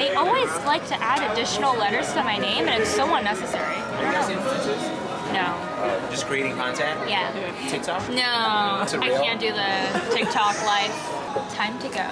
They always like to add additional letters to my name, and it's so unnecessary. I don't know. No. Just creating content? Yeah. TikTok? No, I can't do the TikTok life. Time to go.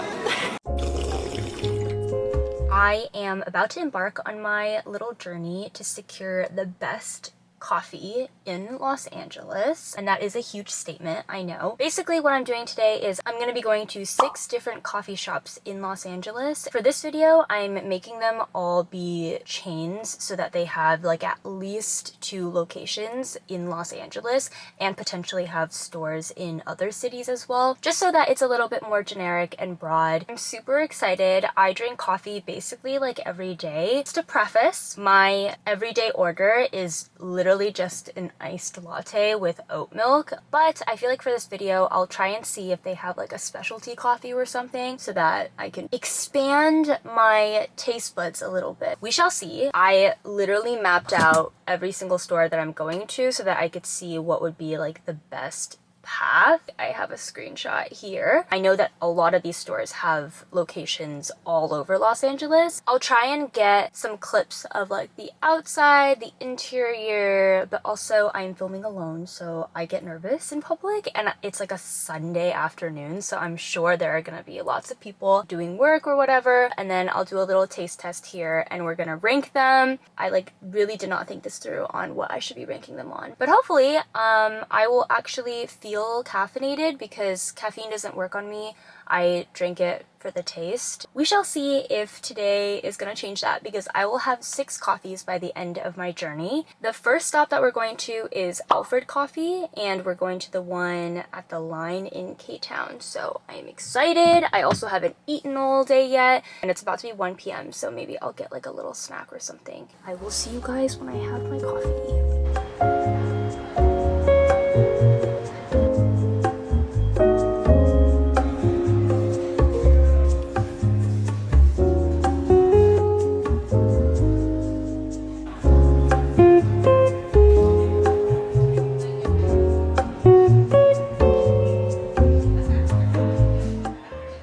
I am about to embark on my little journey to secure the best coffee in Los Angeles, and that is a huge statement, I know. Basically what I'm doing today is I'm going to be going to 6 different coffee shops in Los Angeles. For this video, I'm making them all be chains so that they have like at least 2 locations in Los Angeles and potentially have stores in other cities as well, just so that it's a little bit more generic and broad. I'm super excited. I drink coffee basically like every day. Just to preface, my everyday order is literally just an iced latte with oat milk, but I feel like for this video I'll try and see if they have like a specialty coffee or something so that I can expand my taste buds a little bit. We shall see. I literally mapped out every single store that I'm going to so that I could see what would be like the best path. I have a screenshot here. I know that a lot of these stores have locations all over Los Angeles. I'll try and get some clips of like the outside, the interior, but also I'm filming alone, so I get nervous in public, and it's like a Sunday afternoon, so I'm sure there are gonna be lots of people doing work or whatever, and then I'll do a little taste test here and we're gonna rank them. I like really did not think this through on what I should be ranking them on, but hopefully I will actually feel caffeinated because caffeine doesn't work on me. I drink it for the taste. We shall see if today is gonna change that because I will have 6 coffees by the end of my journey. The first stop that we're going to is Alfred Coffee, and we're going to the one at the line in K-Town, so I'm excited. I also haven't eaten all day yet, and it's about to be 1 p.m, so maybe I'll get like a little snack or something. I will see you guys when I have my coffee.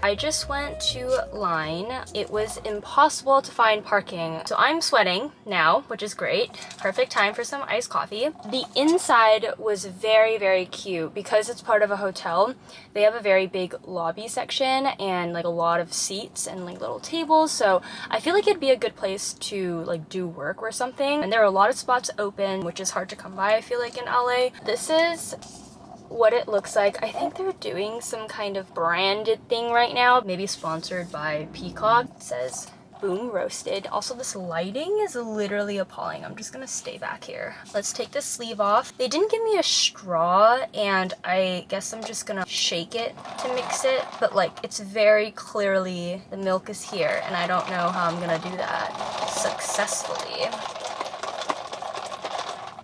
I just went to line. It was impossible to find parking, so I'm sweating now, which is great. Perfect time for some iced coffee. The inside was very, very cute because it's part of a hotel. They have a very big lobby section and like a lot of seats and like little tables, so I feel like it'd be a good place to like do work or something. And there are a lot of spots open, which is hard to come by, I feel like, in LA. This is what it looks like. I think they're doing some kind of branded thing right now, maybe sponsored by Peacock. It says Boom Roasted. Also, this lighting is literally appalling. I'm just gonna stay back here. Let's take the sleeve off. They didn't give me a straw, and I guess I'm just gonna shake it to mix it, but like it's very clearly the milk is here, and I don't know how I'm gonna do that successfully.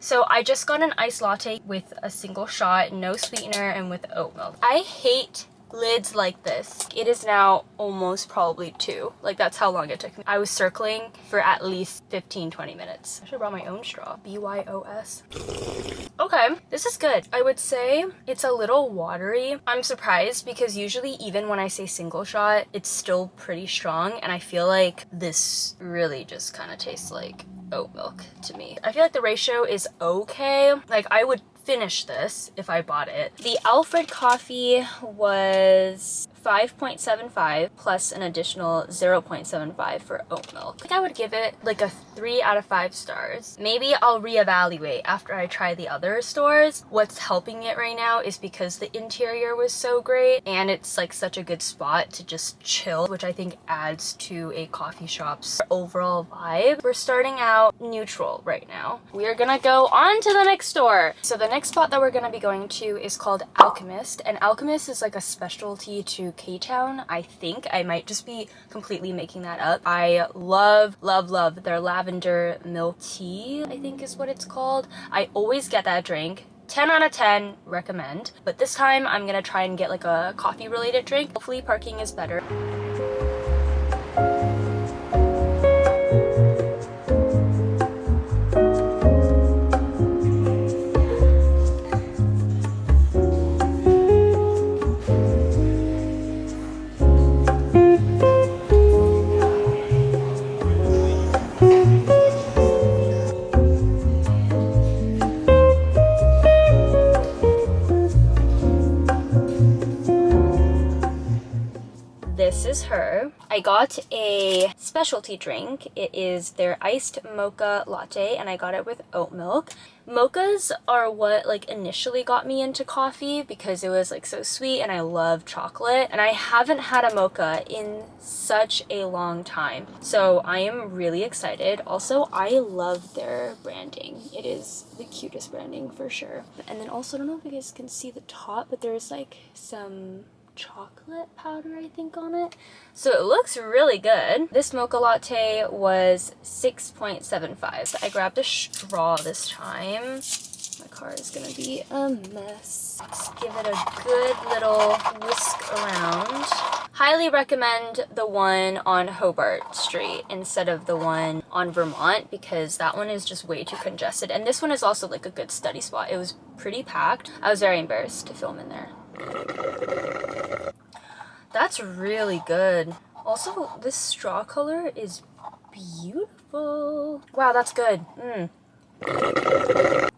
So I just got an iced latte with a single shot, no sweetener, and with oat milk. I hate lids like this. It is now almost probably 2. Like that's how long it took me. I was circling for at least 15-20 minutes. I should have brought my own straw. BYOS. Okay, this is good. I would say it's a little watery. I'm surprised because usually even when I say single shot, it's still pretty strong, and I feel like this really just kind of tastes like oat milk to me. I feel like the ratio is okay. Like I would finish this if I bought it. The Alfred coffee was 5.75 plus an additional 0.75 for oat milk. I think I would give it like a 3 out of 5 stars. Maybe I'll reevaluate after I try the other stores. What's helping it right now is because the interior was so great and it's like such a good spot to just chill, which I think adds to a coffee shop's overall vibe. We're starting out neutral right now. We are gonna go on to the next store. So the next spot that we're gonna be going to is called Alchemist, and Alchemist is like a specialty to K-Town. I think I might just be completely making that up. I love their lavender milk tea, I think is what it's called. I always get that drink. 10 out of 10 recommend, but this time I'm gonna try and get like a coffee related drink. Hopefully parking is better. I got a specialty drink. It is their iced mocha latte, and I got it with oat milk. Mochas are what like initially got me into coffee because it was like so sweet and I love chocolate, and I haven't had a mocha in such a long time, so I am really excited. Also, I love their branding. It is the cutest branding for sure. And then also, I don't know if you guys can see the top, but there's like some chocolate powder I think on it, so it looks really good. This mocha latte was 6.75. So I grabbed a straw this time. My car is gonna be a mess. Let's give it a good little whisk around. Highly recommend the one on Hobart Street instead of the one on Vermont, because that one is just way too congested, and this one is also like a good study spot. It was pretty packed. I was very embarrassed to film in there. That's really good. Also, this straw color is beautiful. Wow, that's good.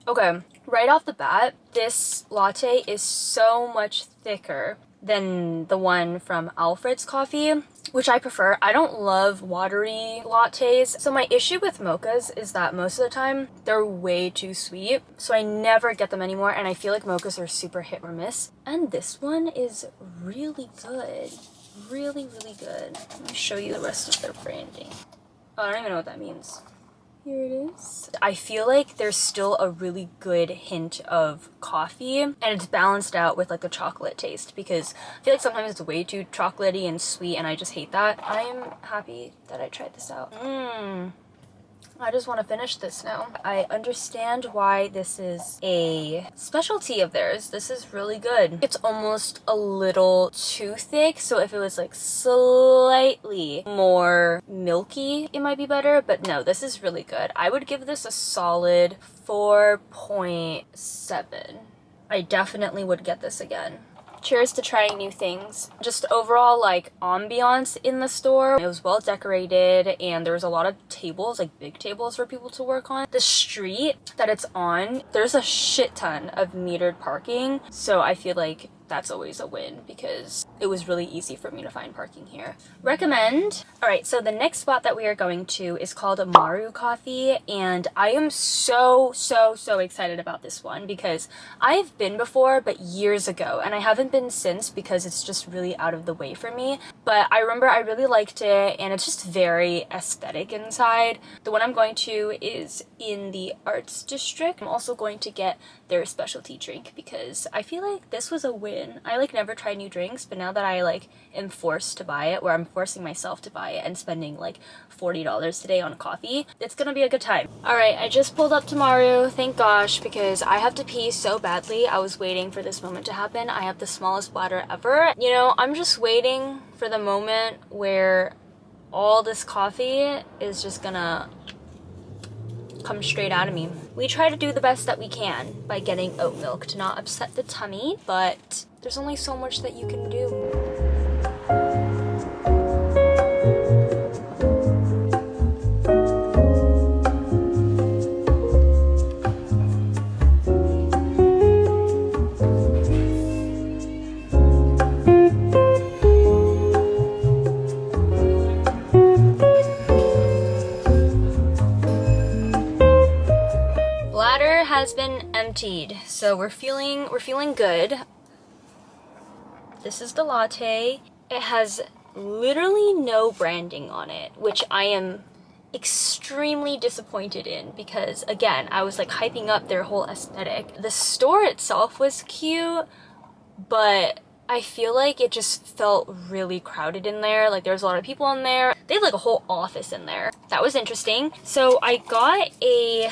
Okay, right off the bat, this latte is so much thicker than the one from Alfred's coffee, which I prefer. I don't love watery lattes. So my issue with mochas is that most of the time they're way too sweet, so I never get them anymore, and I feel like mochas are super hit or miss. And this one is really good. Really, really good. Let me show you the rest of their branding. Oh, I don't even know what that means. Here it is. I feel like there's still a really good hint of coffee, and it's balanced out with like the chocolate taste, because I feel like sometimes it's way too chocolatey and sweet, and I just hate that. I am happy that I tried this out. I just want to finish this now. I understand why this is a specialty of theirs. This is really good. It's almost a little too thick, so if it was like slightly more milky, it might be better, but no, this is really good. I would give this a solid 4.7. I definitely would get this again. Cheers to trying new things. Just overall like ambiance in the store. It was well decorated, and there was a lot of tables, like big tables for people to work on. The street that it's on, there's a shit ton of metered parking, so I feel like that's always a win because it was really easy for me to find parking here. Recommend. All right, so the next spot that we are going to is called Maru Coffee, and I am so excited about this one because I've been before, but years ago, and I haven't been since because it's just really out of the way for me. But I remember I really liked it, and it's just very aesthetic inside. The one I'm going to is in the Arts District. I'm also going to get their specialty drink because I feel like this was a win. I like never try new drinks, but now that I like am forced to buy it, or I'm forcing myself to buy it and spending like $40 today on coffee, it's gonna be a good time. All right, I just pulled up to Maru, thank gosh, because I have to pee so badly. I was waiting for this moment to happen. I have the smallest bladder ever. You know, I'm just waiting for the moment where all this coffee is just gonna come straight out of me. We try to do the best that we can by getting oat milk to not upset the tummy, but there's only so much that you can do. Has been emptied, so we're feeling good. This is the latte. It has literally no branding on it, which I am extremely disappointed in because again, I was like hyping up their whole aesthetic. The store itself was cute, but I feel like it just felt really crowded in there. Like there's a lot of people in there. They had like a whole office in there. That was interesting. So I got a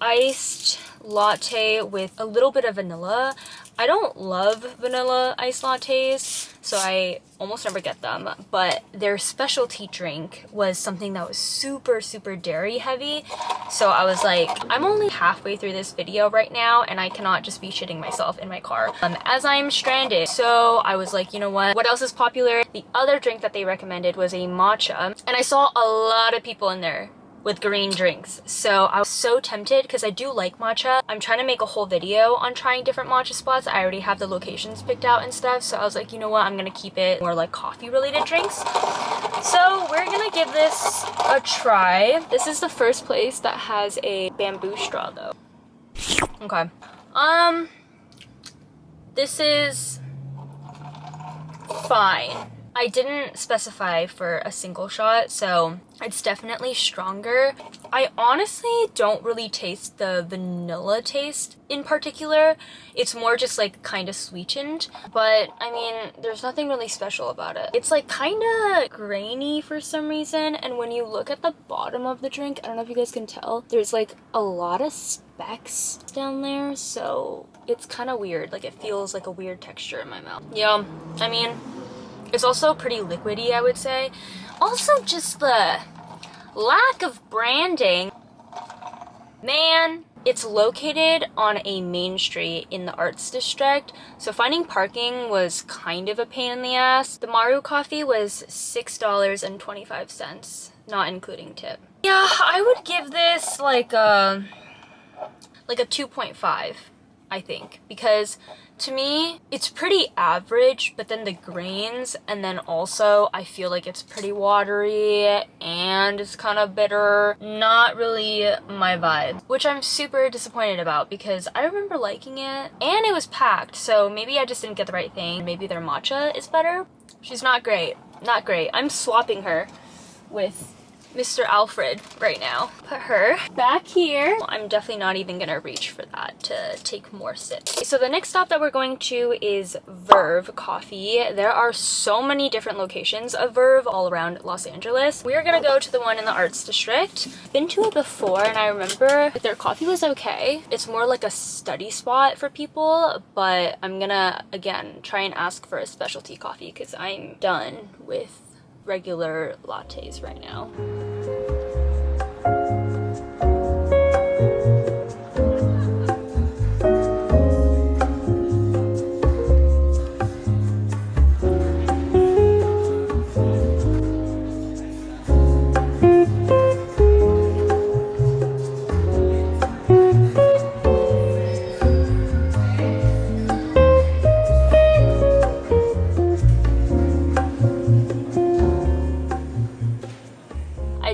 iced latte with a little bit of vanilla. I don't love vanilla iced lattes, so I almost never get them, but their specialty drink was something that was super dairy heavy, so I was like, I'm only halfway through this video right now and I cannot just be shitting myself in my car as I'm stranded. So I was like, you know what else is popular? The other drink that they recommended was a matcha, and I saw a lot of people in there with green drinks. So I was so tempted because I do like matcha. I'm trying to make a whole video on trying different matcha spots. I already have the locations picked out and stuff. So I was like, you know what? I'm gonna keep it more like coffee related drinks. So we're gonna give this a try. This is the first place that has a bamboo straw though. Okay. This is fine. I didn't specify for a single shot, so it's definitely stronger. I honestly don't really taste the vanilla taste in particular. It's more just like kind of sweetened, but I mean, there's nothing really special about it. It's like kind of grainy for some reason, and when you look at the bottom of the drink, I don't know if you guys can tell, there's like a lot of specks down there, so it's kind of weird. Like it feels like a weird texture in my mouth. Yeah, I mean, it's also pretty liquidy, I would say. Also, just the lack of branding. Man, it's located on a main street in the arts district, so finding parking was kind of a pain in the ass. The Maru coffee was $6.25, not including tip. Yeah, I would give this like a 2.5, I think, because to me, it's pretty average, but then the grains, and then also I feel like it's pretty watery and it's kind of bitter. Not really my vibe, which I'm super disappointed about because I remember liking it and it was packed, so maybe I just didn't get the right thing. Maybe their matcha is better. She's not great. Not great. I'm swapping her with Mr. Alfred right now. Put her back here. I'm definitely not even gonna reach for that to take more sips. So the next stop that we're going to is Verve Coffee. There are so many different locations of Verve all around Los Angeles. We're gonna go to the one in the Arts District. Been to it before and I remember their coffee was okay. It's more like a study spot for people, but I'm gonna, again, try and ask for a specialty coffee because I'm done with regular lattes right now.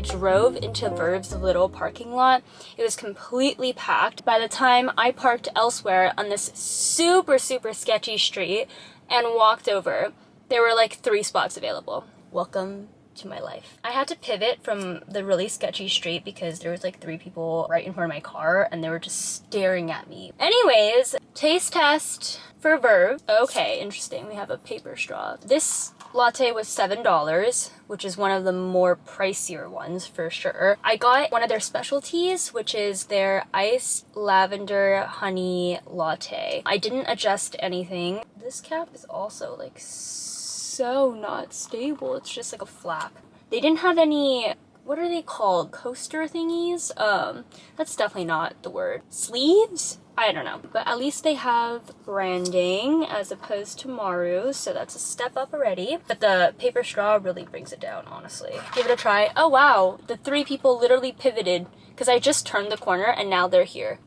Drove into Verve's little parking lot. It was completely packed. By the time I parked elsewhere on this super sketchy street and walked over, there were like 3 spots available. Welcome to my life. I had to pivot from the really sketchy street because there was like 3 people right in front of my car and they were just staring at me. Anyways, taste test for Verve. Okay, interesting. We have a paper straw. This latte was $7, which is one of the more pricier ones for sure. I got one of their specialties, which is their iced lavender honey latte. I didn't adjust anything. This cap is also like so not stable. It's just like a flap. They didn't have any, what are they called? Coaster thingies? That's definitely not the word. Sleeves? I don't know, but at least they have branding as opposed to Maru, so that's a step up already. But the paper straw really brings it down, honestly. Give it a try. Oh wow, the 3 people literally pivoted because I just turned the corner and now they're here.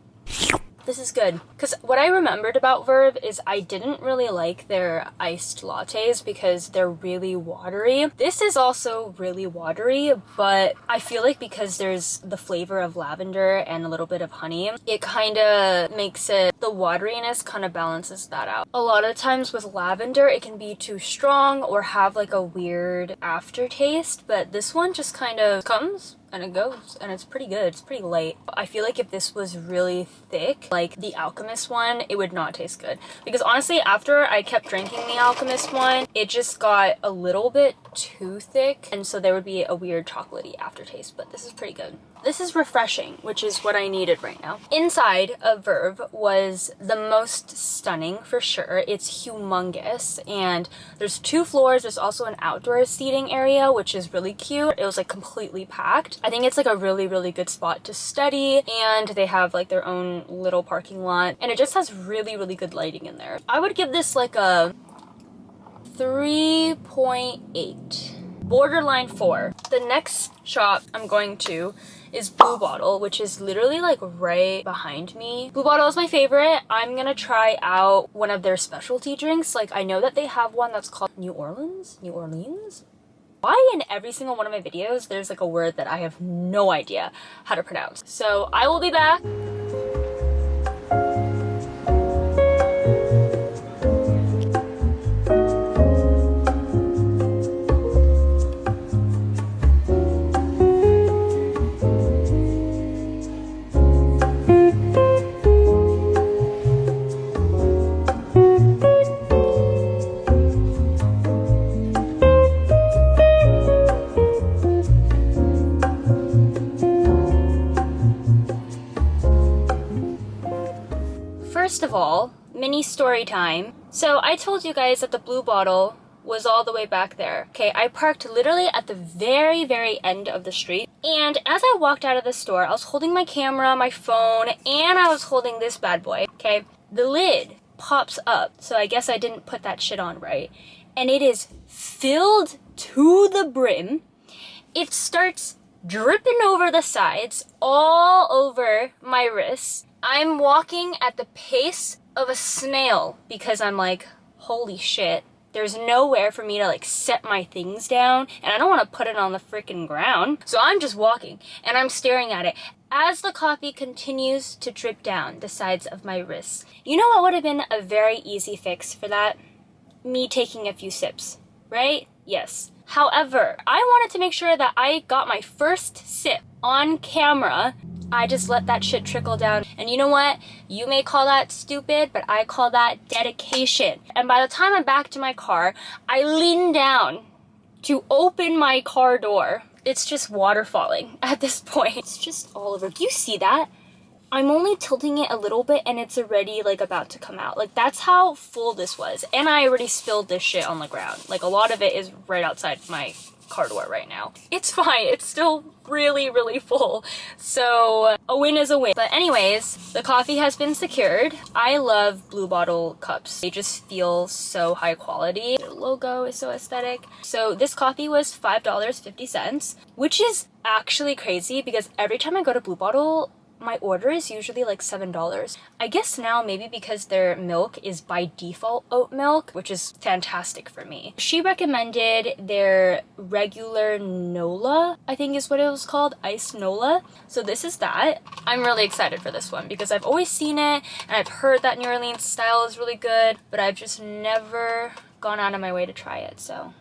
This is good. Because what I remembered about Verve is I didn't really like their iced lattes because they're really watery. This is also really watery, but I feel like because there's the flavor of lavender and a little bit of honey, it kind of makes it, the wateriness kind of balances that out. A lot of times with lavender, it can be too strong or have like a weird aftertaste, but this one just kind of comes and it goes, and it's pretty good. It's pretty light. I feel like if this was really thick, like the Alchemist one, it would not taste good. Because honestly, after I kept drinking the Alchemist one, it just got a little bit too thick, and so there would be a weird chocolatey aftertaste, but this is pretty good. This is refreshing, which is what I needed right now. Inside of Verve was the most stunning for sure. It's humongous, and there's 2 floors. There's also an outdoor seating area, which is really cute. It was like completely packed. I think it's like a really good spot to study, and they have like their own little parking lot, and it just has really good lighting in there. I would give this like a 3.8. borderline 4. The next shop I'm going to is Blue Bottle, which is literally like right behind me. Blue Bottle is my favorite. I'm gonna try out one of their specialty drinks. Like, I know that they have one that's called New Orleans? Why in every single one of my videos there's like a word that I have no idea how to pronounce? So I will be back. First of all, mini story time. So I told you guys that the Blue Bottle was all the way back there. Okay, I parked literally at the very, very end of the street. And as I walked out of the store, I was holding my camera, my phone, and I was holding this bad boy. Okay, the lid pops up. So I guess I didn't put that shit on right. And it is filled to the brim. It starts dripping over the sides, all over my wrists. I'm walking at the pace of a snail because I'm like, holy shit, there's nowhere for me to like set my things down and I don't want to put it on the freaking ground. So I'm just walking and I'm staring at it as the coffee continues to drip down the sides of my wrists. You know what would have been a very easy fix for that? Me taking a few sips, right? Yes. However, I wanted to make sure that I got my first sip on camera. I just let that shit trickle down. And you know what? You may call that stupid, but I call that dedication. And by the time I'm back to my car, I lean down to open my car door. It's just water falling at this point. It's just all over. Do you see that? I'm only tilting it a little bit and it's already like about to come out. Like, that's how full this was. And I already spilled this shit on the ground. Like, a lot of it is right outside my car door right now. It's fine. It's still really, really full. So a win is a win. But anyways, the coffee has been secured. I love Blue Bottle cups. They just feel so high quality. Their logo is so aesthetic. So this coffee was $5.50, which is actually crazy because every time I go to Blue Bottle, my order is usually like $7. I guess now maybe because their milk is by default oat milk, which is fantastic for me. She recommended their regular Nola, I think is what it was called, iced Nola. So this is that. I'm really excited for this one because I've always seen it and I've heard that New Orleans style is really good, but I've just never gone out of my way to try it, so.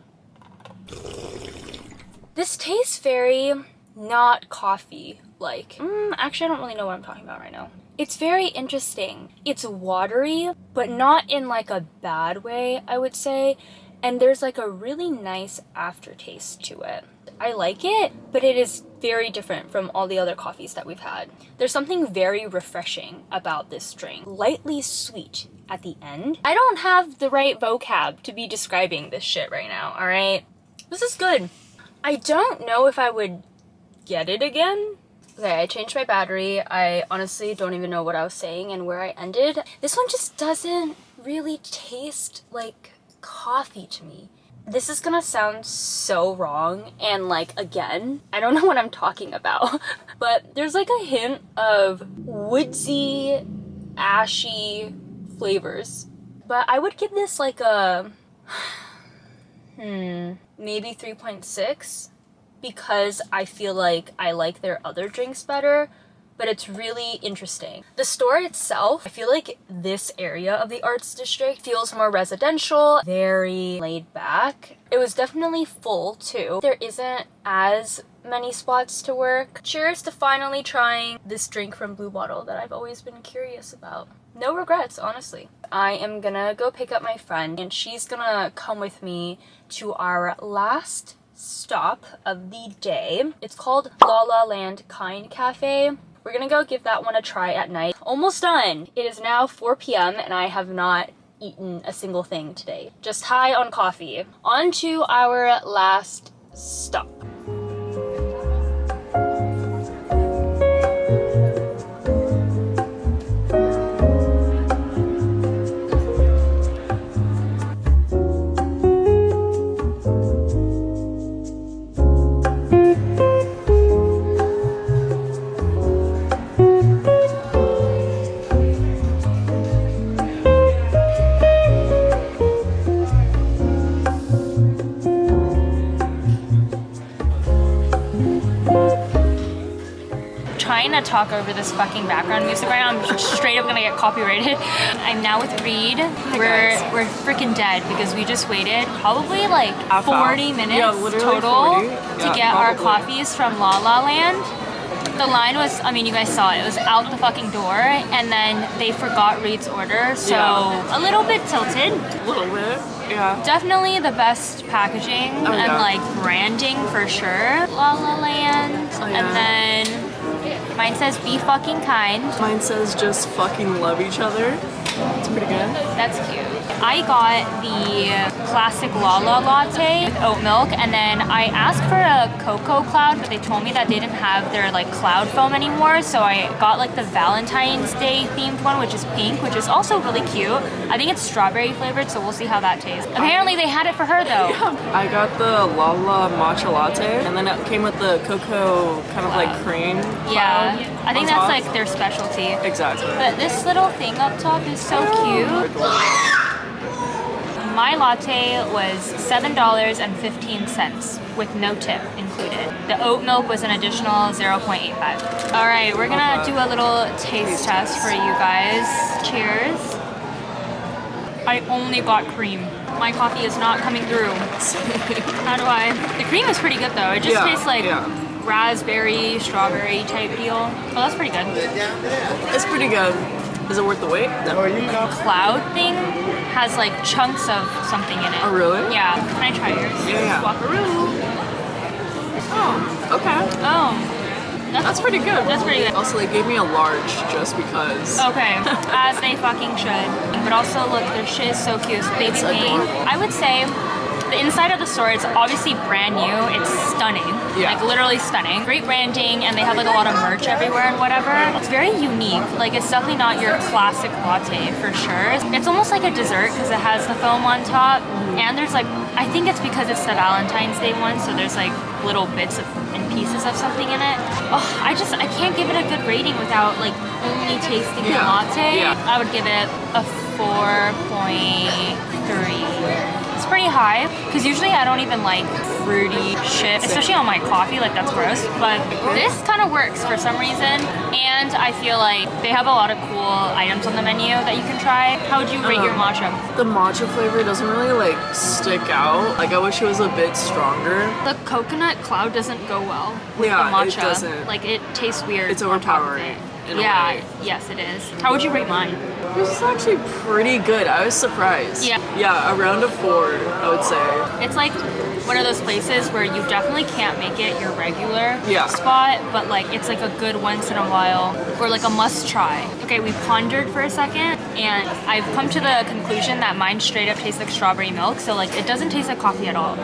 This tastes very not coffee. Like, actually, I don't really know what I'm talking about right now. It's very interesting. It's watery, but not in like a bad way, I would say. And there's like a really nice aftertaste to it. I like it, but it is very different from all the other coffees that we've had. There's something very refreshing about this drink. Lightly sweet at the end. I don't have the right vocab to be describing this shit right now, all right? This is good. I don't know if I would get it again. Okay, I changed my battery. I honestly don't even know what I was saying and where I ended. This one just doesn't really taste like coffee to me. This is gonna sound so wrong, and like, again, I don't know what I'm talking about, but there's like a hint of woodsy, ashy flavors. But I would give this like a, maybe 3.6. because I feel like I like their other drinks better, but it's really interesting. The store itself, I feel like this area of the arts district feels more residential, very laid back. It was definitely full too. There isn't as many spots to work. Cheers to finally trying this drink from Blue Bottle that I've always been curious about. No regrets, honestly. I am gonna go pick up my friend and she's gonna come with me to our last stop of the day. It's called La La Land Kind Cafe. We're gonna go give that one a try at night. Almost done. It is now 4 p.m. and I have not eaten a single thing today. Just high on coffee. On to our last stop. trying to talk over this fucking background music right now. I'm straight up gonna get copyrighted. I'm now with Reed. We're freaking dead because we just waited probably like 40 minutes total 40. to get our coffees from La La Land. The line was, I mean, you guys saw it. It was out the fucking door, and then they forgot Reed's order, so a little bit tilted. A little bit, yeah. Definitely the best packaging and like branding for sure. La La Land. And then mine says be fucking kind. Mine says just fucking love each other. It's pretty good. That's cute. I got the classic Lala latte with oat milk, and then I asked for a cocoa cloud, but they told me that they didn't have their like cloud foam anymore, so I got like the Valentine's Day themed one, which is pink, which is also really cute. I think it's strawberry flavored, so we'll see how that tastes. Apparently they had it for her though. Yeah. I got the Lala matcha latte, and then it came with the cocoa kind of like cream. Yeah, I think that's like their specialty. Exactly. But this little thing up top is so cute. My latte was $7.15 with no tip included. The oat milk was an additional 0.85. All right, we're gonna do a little taste test for you guys. Cheers. I only got cream. My coffee is not coming through. How do I? The cream is pretty good though. It just tastes like raspberry, strawberry type deal. Oh, that's pretty good. It's pretty good. Is it worth the wait? No. Cloud thing has like chunks of something in it. Oh, really? Yeah. Can I try yours? Yeah. Walkaroo. Oh, okay. Oh. That's pretty good. That's pretty good. Also, they gave me a large just because. Okay, as they fucking should. But also, look, their shit is so cute. It's baby pink. I would say the inside of the store, it's obviously brand new. It's stunning. Yeah. Like literally stunning. Great branding, and they have like a lot of merch everywhere and whatever. It's very unique. Like it's definitely not your classic latte for sure. It's almost like a dessert because it has the foam on top. And there's like, I think it's because it's the Valentine's Day one, so there's like little bits and pieces of something in it. Oh, I can't give it a good rating without like only tasting the latte. Yeah. I would give it a 4.3. It's pretty high, because usually I don't even like fruity shit, especially on my coffee, like that's gross, but this kind of works for some reason, and I feel like they have a lot of cool items on the menu that you can try. How would you rate your matcha? The matcha flavor doesn't really like stick out. Like I wish it was a bit stronger. The coconut cloud doesn't go well with the Yeah, matcha. it doesn't. Like it tastes weird. It's on top of overpowering. it. In a Yeah, way. yes it is. How would you rate mine? This is actually pretty good. I was surprised. Yeah. Yeah, around a 4, I would say. It's like one of those places where you definitely can't make it your regular Yeah. spot, but like it's like a good once in a while or like a must try. Okay, we pondered for a second and I've come to the conclusion that mine straight up tastes like strawberry milk, so like it doesn't taste like coffee at all.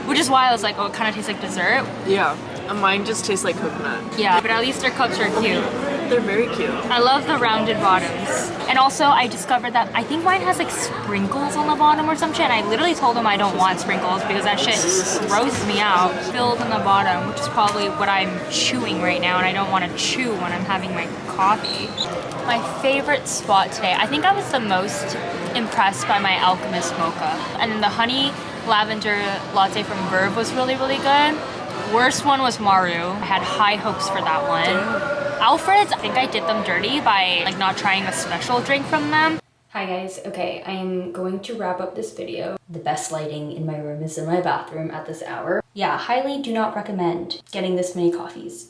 Which is why I was like, oh, it kind of tastes like dessert. Yeah. And mine just tastes like coconut. Yeah, but at least their cups are cute. They're very cute. I love the rounded bottoms. And also I discovered that I think mine has like sprinkles on the bottom or some shit. And I literally told them I don't want sprinkles because that shit grosses me out. Filled in the bottom, which is probably what I'm chewing right now, and I don't want to chew when I'm having my coffee. My favorite spot today, I think I was the most impressed by my Alchemist mocha. And then the honey lavender latte from Verve was really, really good. Worst one was Maru. I had high hopes for that one. Alfred's, I think I did them dirty by like not trying a special drink from them. Hi guys, okay, I am going to wrap up this video. The best lighting in my room is in my bathroom at this hour. Yeah, highly do not recommend getting this many coffees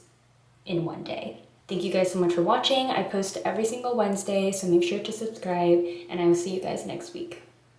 in one day. Thank you guys so much for watching. I post every single Wednesday, so make sure to subscribe, and I will see you guys next week.